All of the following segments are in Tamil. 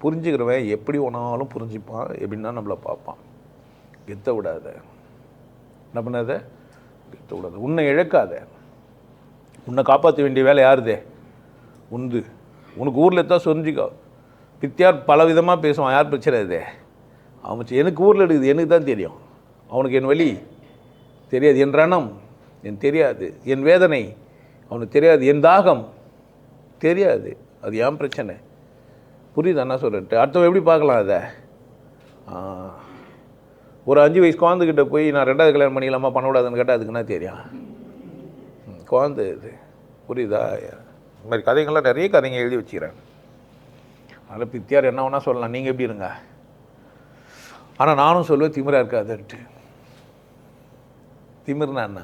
புரிஞ்சுக்கிறவன் எப்படி ஒன்றாலும் புரிஞ்சுப்பான், எப்படின்னா நம்மளை பார்ப்பான். கெத்த விடாத, என்ன பண்ணாத, கெத்த விடாத. உன்னை இழக்காத. உன்னை காப்பாற்ற வேண்டிய வேலை யாருதே? உந்து. உனக்கு ஊரில் தான் சொரிஞ்சிக்கோ. பித்தியார் பல விதமாக பேசுவான், யார் பிரச்சனை இதே? அவன் எனக்கு ஊரில் இருக்குது, எனக்கு தான் தெரியும். அவனுக்கு என் வலி தெரியாது, என் ரணம் என் தெரியாது, என் வேதனை அவனுக்கு தெரியாது, என் தாகம் தெரியாது. அது ஏன் பிரச்சனை? புரியுது என்ன சொல்லிட்டு? அடுத்தவன் எப்படி பார்க்கலாம் அதை? ஒரு 5 வயசு குழந்தைகிட்ட போய் நான் 2வது கல்யாணம் பண்ணிக்கலாமா பண்ணக்கூடாதுன்னு கேட்டால் அதுக்கு என்ன தெரியும்? குழந்தை இது. புரியுதா? இந்த மாதிரி கதைகள்லாம் நிறைய கதைங்க எழுதி வச்சுக்கிறேன். அதில் பித்தியார் என்ன வேணால் சொல்லலாம், நீங்கள் எப்படி இருங்க. ஆனால் நானும் சொல்லுவேன் திமிராக இருக்காதுன்ட்டு. திமிர்னா என்ன?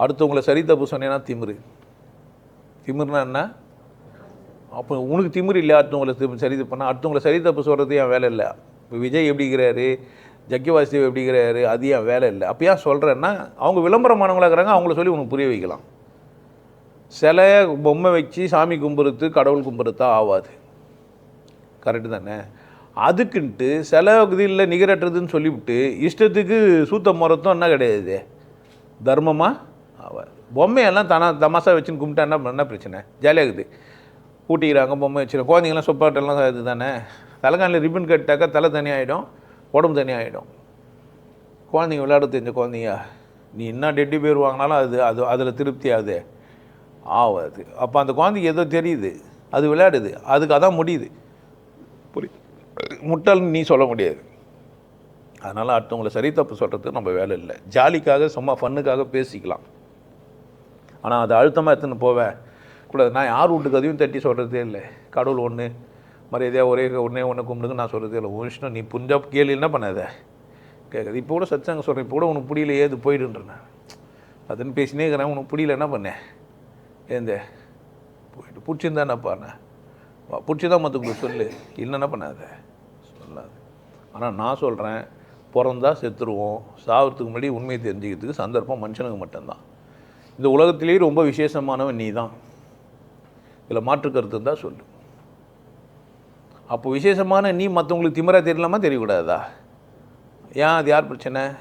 அடுத்தவங்களை சரி தப்பு சொன்னேன்னா திமிரு. திமிர்னா என்ன? அப்போ உனக்கு திமிர் இல்லையா? அடுத்தவங்களை சரி தப்பு பண்ணால் அடுத்தவங்களை சரி தப்பு சொல்கிறது என் வேலை இல்லை. இப்போ விஜய் எப்படிங்கிறாரு, ஜக்கிவாசுதேவ் எப்படிங்கிறாரு, அது என் வேலை இல்லை. அப்போ ஏன் சொல்கிறேன்னா, அவங்க விளம்பரமானவங்களாக இருக்கிறாங்க, அவங்கள சொல்லி உனக்கு புரிய வைக்கலாம். சில பொம்மை வச்சு சாமி கும்பிட்றது கடவுள் கும்பிட்றதா ஆகாது. கரெக்டு தானே? அதுக்குன்ட்டு சில இதில் நிகரற்றதுன்னு சொல்லிவிட்டு இஷ்டத்துக்கு சூத்த முறத்தும் என்ன கிடையாது, தர்மமாக ஆகாது. பொம்மையெல்லாம் தமாசா வச்சுன்னு கும்பிட்டா என்ன பிரச்சனை? ஜாலியாக இருக்குது. கூட்டிக்கிறாங்க, பொம்மை வச்சுருக்கோம். குழந்தைங்களாம் சொப்பாட்டெல்லாம் இது தானே. தலைகாலில் ரிப்பன் கட்டாக்கா தலை தனியாகிடும், உடம்பு தனியாகிடும். குழந்தைங்க விளையாட தெரிஞ்ச குழந்தைங்க, நீ என்ன டெட்டி பேர் வாங்கினாலும் அதில் திருப்தி ஆகுது ஆகாது. அப்போ அந்த குழந்தைக்கு ஏதோ தெரியுது, அது விளையாடுது, அதுக்கு அதான் முடியுது. முட்டாள்னு நீ சொல்ல முடியாது. அதனால் அடுத்தவங்களை சரி தப்பு சொல்கிறது நம்ம வேலை இல்லை. ஜாலிக்காக சும்மா ஃபன்னுக்காக பேசிக்கலாம். ஆனால் அது அழுத்தமாக எடுத்துன்னு போவேன் கூடாது. நான் யார் வீட்டுக்கு அதையும் தட்டி சொல்கிறதே இல்லை. கடவுள் ஒன்று மரியாதையாக ஒன்று கும்பிடுங்க நான் சொல்கிறதே இல்லை. ஒரு விஷயம் நீ புரிஞ்சா கேள்வி என்ன பண்ணாத கேட்குது. இப்போ கூட சச்சாங்க சொல்கிறேன், இப்போ கூட உனக்கு பிடியில ஏது போயிடுன்றேன். அதுன்னு பேசினே இருக்கிறேன். உனக்கு பிடியில என்ன பண்ணேன்? போயிட்டு பிடிச்சிருந்தா என்னப்பாண்ணே, பிடிச்சிதான் மற்றவங்களுக்கு சொல்லு, இல்லைன்னா பண்ணாத, சொல்லாது. ஆனால் நான் சொல்கிறேன், பிறந்தா செத்துருவோம். சாகிறதுக்கு முன்னாடி உண்மையை தெரிஞ்சுக்கிறதுக்கு சந்தர்ப்பம் மனுஷனுக்கு மட்டும்தான். இந்த உலகத்திலேயே ரொம்ப விசேஷமானவன் நீ தான். இதில் மாற்று கருத்து இருந்தால் சொல்லு. அப்போ விசேஷமான நீ மற்றவங்களுக்கு திமிரா தெரியலாமா தெரியக்கூடாதா? ஏன் அது யார் பிரச்சனை?